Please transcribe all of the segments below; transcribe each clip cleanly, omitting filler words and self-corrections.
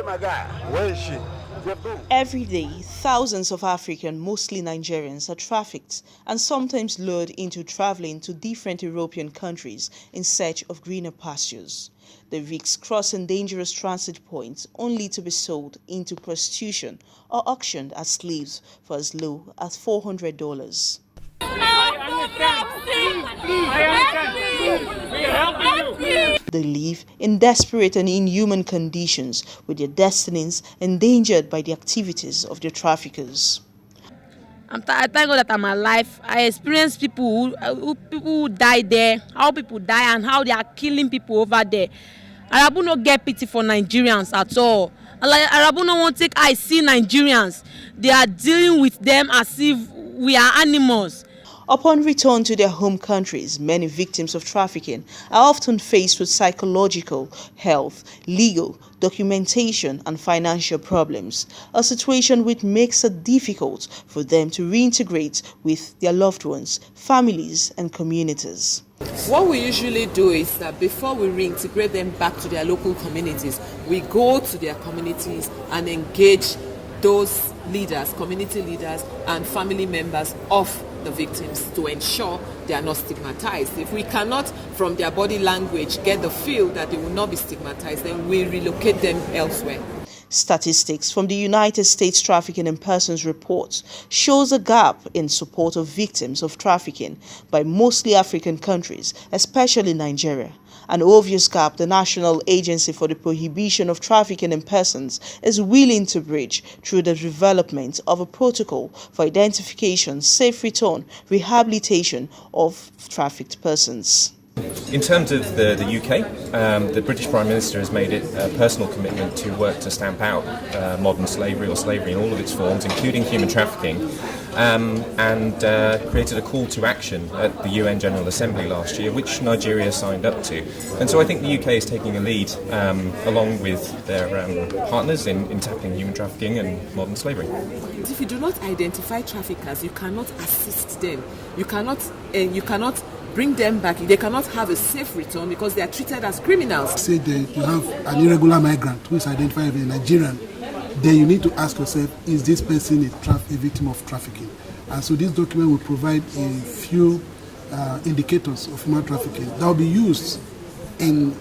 my guy. Where is she? Every day, thousands of African, mostly Nigerians, are trafficked and sometimes lured into traveling to different European countries in search of greener pastures. They risk crossing dangerous transit points only to be sold into prostitution or auctioned as slaves for as low as $400. They live in desperate and inhuman conditions, with their destinies endangered by the activities of their traffickers. I thank God that I'm alive. I experienced people who die there, how people die and how they are killing people over there. Arabu no get pity for Nigerians at all. Arabu no want take I see Nigerians. They are dealing with them as if we are animals. Upon return to their home countries, many victims of trafficking are often faced with psychological, health, legal, documentation and financial problems, a situation which makes it difficult for them to reintegrate with their loved ones, families and communities. What we usually do is that before we reintegrate them back to their local communities, we go to their communities and engage those leaders, community leaders and family members of the victims to ensure they are not stigmatized. If we cannot, from their body language, get the feel that they will not be stigmatized, then we relocate them elsewhere. Statistics from the United States Trafficking in Persons report shows a gap in support of victims of trafficking by mostly African countries, especially Nigeria. An obvious gap the National Agency for the Prohibition of Trafficking in Persons is willing to bridge through the development of a protocol for identification, safe return, rehabilitation of trafficked persons. In terms of the UK, the British Prime Minister has made it a personal commitment to work to stamp out modern slavery or slavery in all of its forms, including human trafficking, and created a call to action at the UN General Assembly last year, which Nigeria signed up to. And so I think the UK is taking a lead along with their partners in tackling human trafficking and modern slavery. If you do not identify traffickers, you cannot assist them. You cannot bring them back. They cannot have a safe return because they are treated as criminals. Say that you have an irregular migrant who is identified as a Nigerian, then you need to ask yourself, is this person a victim of trafficking? And so this document will provide a few indicators of human trafficking that will be used in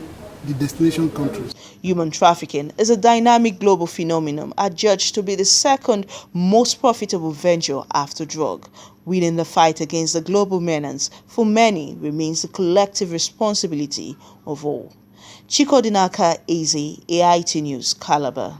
the destination countries. Human trafficking is a dynamic global phenomenon adjudged to be the second most profitable venture after drug. Winning the fight against the global menace for many remains the collective responsibility of all. Chiko Dinaka, AZ, AIT News, Calabar.